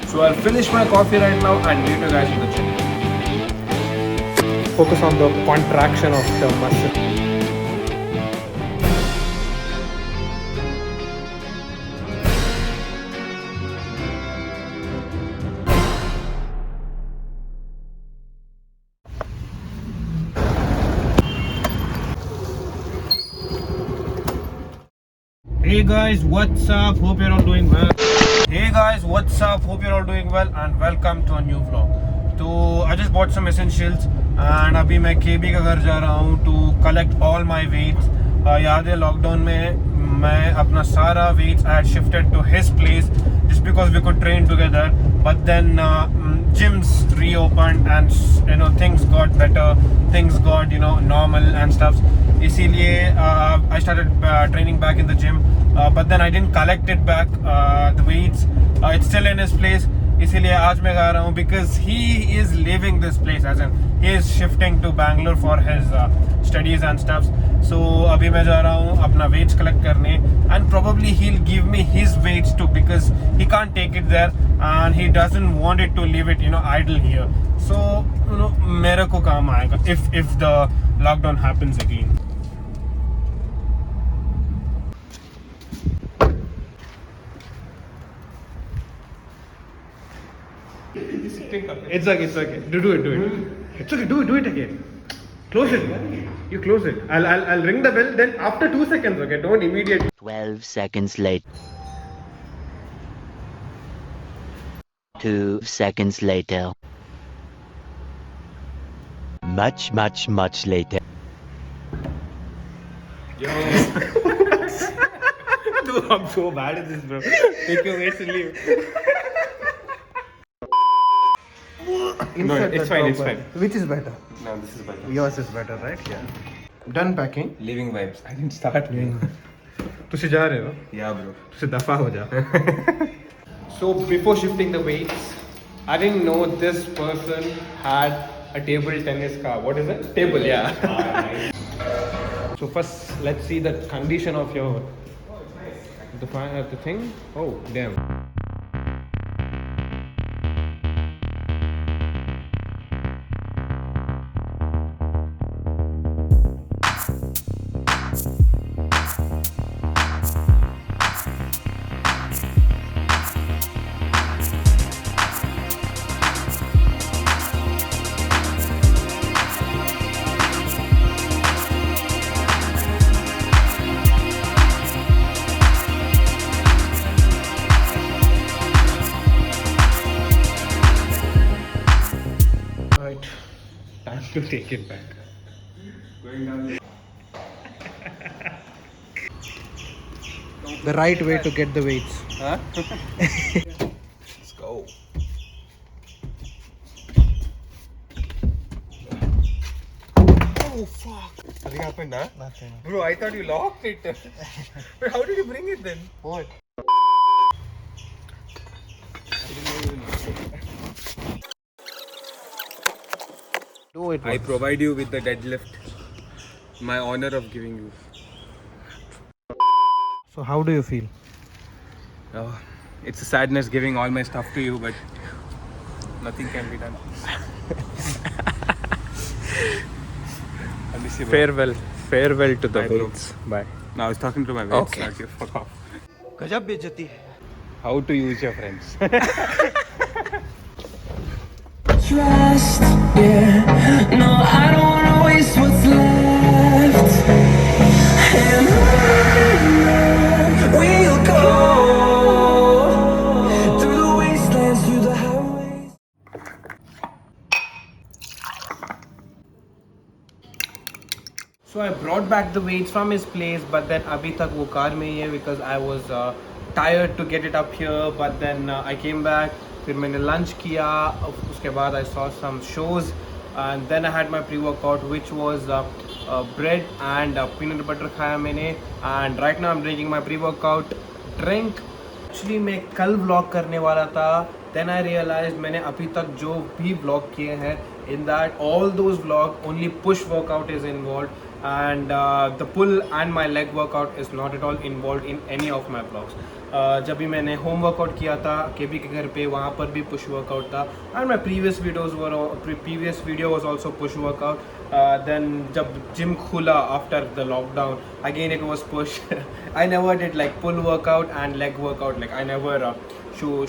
So I'll finish my coffee right now and meet you guys in the gym. Focus on the contraction of the muscle. Hey guys, what's up? Hope you're all doing well. Hey guys, what's up? Hope you're all doing well and welcome to a new vlog. तो I just bought some essentials and अभी मैं KB का घर जा रहा हूँ to collect all my weights. याद है लॉकडाउन में मैं अपना सारा weights I had shifted to his place just because we could train together. But then gyms reopened and things got better, things got normal and stuff. इसीलिए I started training back in the gym. But then I didn't collect it back, the weights. It's still in his place. इसीलिए आज मैं जा रहा हूँ because he is leaving this place, as in he is shifting to Bangalore for his studies and stuff. So अभी मैं जा रहा हूँ अपना weights collect करने and probably he'll give me his weights too because he can't take it there and he doesn't want it to leave it idle here. So मेरे को काम आएगा if the lockdown happens again. It's okay. Do it. It's okay. Do it again. Close it. You close it. I'll ring the bell. Then after 2 seconds, okay? Don't immediately. 12 seconds later. 2 seconds later. Much later. Yo. Dude, I'm so bad at this, bro. Take your weights and leave. No, it's fine. Which is better? No, this is better. Yours is better, right? Yeah. Done packing. Leaving vibes. I didn't start. तुसी जा रहे हो? Yeah, bro. तुसी दफा हो जा. So before shifting the weights, I didn't know this person had a table tennis car. What is it? Table, yeah. So first, let's see the condition of your the thing. Oh, damn. Time to take it back. Going down. The right way to get the weights. Huh? Let's go. Oh fuck! Nothing happened, huh? Nothing. Bro, I thought you locked it. But how did you bring it then? What? Do it. I provide you with the deadlift. My honor of giving you. So how do you feel? Oh, it's a sadness giving all my stuff to you, but nothing can be done. I miss you, bro. Farewell to the Bye, bro. weights. Bye. No, I was talking to my mates. Okay. Not you. Fuck off. गजब बेइज्जती. How to use your friends. Trust, yeah. No, I don't wanna waste what's left. And on we'll go through the wastelands, through the highways. So I brought back the weights from his place, but then अभी तक वो car में ही है because I was tired to get it up here. But then I came back. फिर मैंने lunch किया. उसके बाद I saw some shows, and then I had my pre-workout, which was bread and peanut butter खाया मैंने. And right now I'm drinking my pre-workout drink. Actually मैं कल vlog करने वाला था. Then I realized मैंने अभी तक जो भी vlog किए हैं, in that all those vlog only push workout is involved. And the pull and my leg workout is not at all involved in any of my vlogs. जब भी मैंने होम वर्कआउट किया था केबी के घर पे, वहाँ पर भी पुश वर्कआउट था. And my previous video was also push workout. Then जब जिम खुला after the lockdown, again it was push. I never did like pull workout and leg workout. Like I never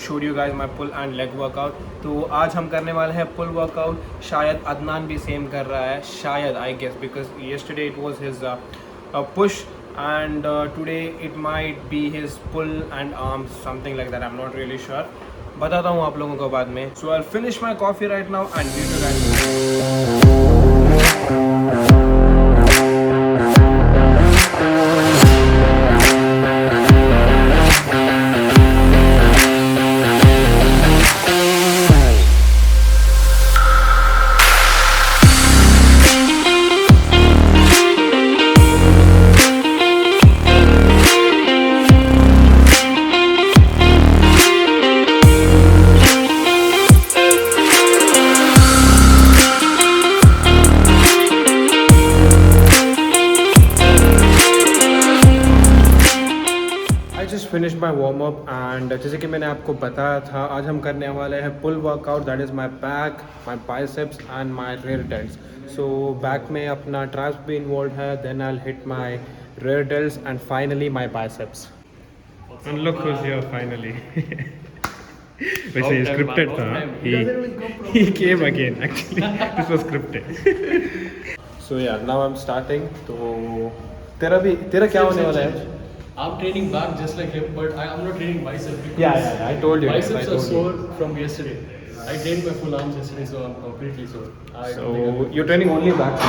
showed you guys my pull and leg workout. तो आज हम करने वाले हैं pull workout. शायद अदनान भी सेम कर रहा है, शायद, I guess, because yesterday it was his push and today it might be his pull and arms, something like that. I'm not really sure. बताता हूँ आप लोगों को बाद में. So I'll finish my coffee right now and meet you guys. Finish my warm up and जैसे कि मैंने आपको बताया था, आज हम करने वाले हैं pull workout. That is my back, my biceps and my rear delts. So back में अपना ट्राइसेप्स भी इन्वॉल्व है. Then I will hit my rear delts and finally my biceps. And look who's here finally. वैसे ये scripted था. He came again actually. This was scripted. So yeah, now I'm starting. तो तेरा क्या होने वाला है? I'm training back just like him, but I'm not training biceps because Yeah, I told you. biceps I are told sore from yesterday. I trained my full arms yesterday, so I'm completely sore. So you're training only back.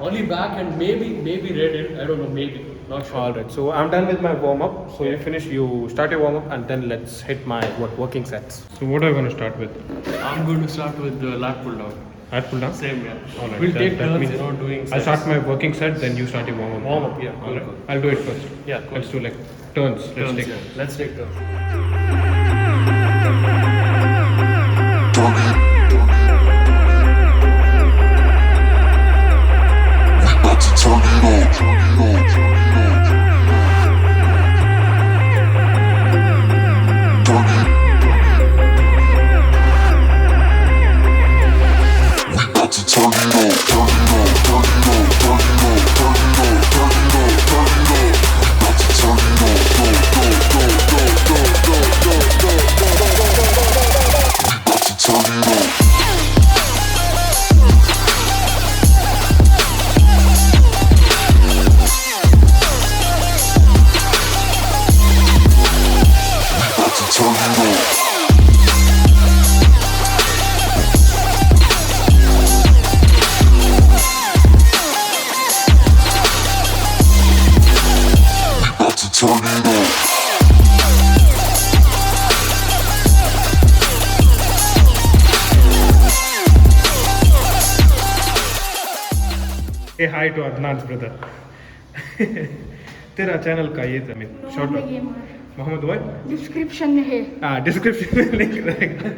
Only back and maybe rear delt. I don't know, maybe not sure. All right. So I'm done with my warm up. So you finish. You start your warm up, and then let's hit my working sets. So what are you going to start with? I'm going to start with the lat pull down. Lat pull down. Same, yeah. All right. We'll take that turns, means you know, doing. I'll start my working set, then you start your warm up. Warm up, yeah. All Cool, right. cool. I'll do it first. Yeah, cool. Let's do like turns. Let's Turns, take. yeah. Let's take turns. Say hi to Adnan's brother. तेरा channel का ये जमीन short Mohammad what? Description में है. हाँ description में link रहेगा.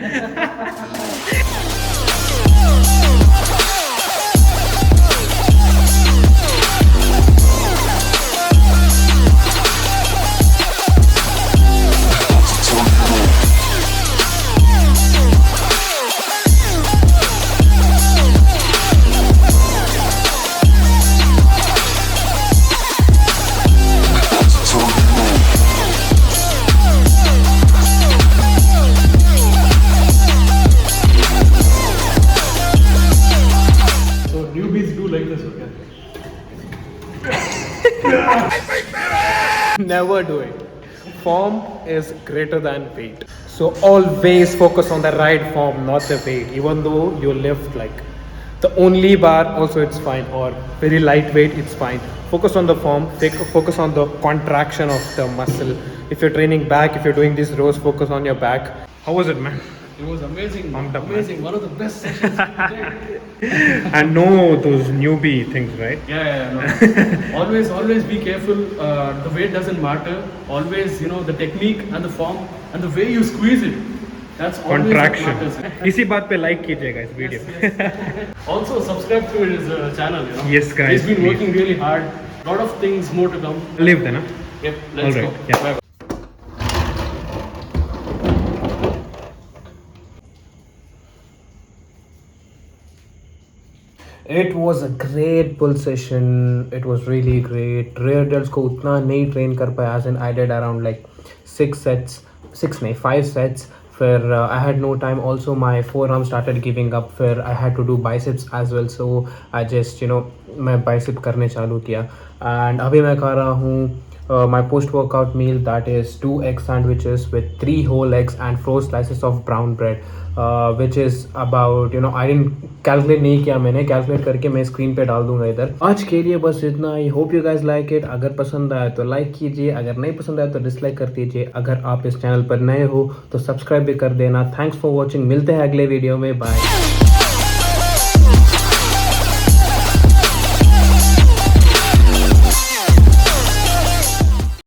So newbies do like this, okay? Never do it. Form is greater than weight. So always focus on the right form, not the weight. Even though you lift like the only bar, also it's fine, or very lightweight, it's fine. Focus on the form. Focus on the contraction of the muscle. If you're training back, if you're doing these rows, focus on your back. How was it, man? It was amazing. Pumped up, man. Amazing. One of the best sessions. And know those newbie things, right? No. always be careful. The weight doesn't matter. Always, the technique and the form and the way you squeeze it. That's always Contraction. what matters. इसी बात पे like कीजिएगा इस video. Also, subscribe to his channel. Yes, guys, He's been please. working really hard. Lot of things more to come. Leave then, huh? Yep. Let's All go. right, yeah. Bye. It was a great pull session. It was really great. Rear delts को उतना नहीं train कर पाया, as in I did around like 5 sets. फिर I had no time. Also my forearm started giving up. फिर I had to do biceps as well. So I just मैं bicep करने चालू किया. And अभी मैं खा रहा हूँ my post-workout meal, that is 2 egg sandwiches with 3 whole eggs and 4 slices of brown bread, which is about I didn't calculate नहीं किया मैंने, calculate करके मैं स्क्रीन पे डाल दूंगा इधर. आज के लिए बस इतना ही. Hope you guys like it. अगर पसंद आया तो लाइक कीजिए, अगर नहीं पसंद आया तो डिसलाइक कर दीजिए. अगर आप इस चैनल पर नए हो तो सब्सक्राइब भी कर देना. Thanks for watching. मिलते हैं अगले वीडियो में. बाय.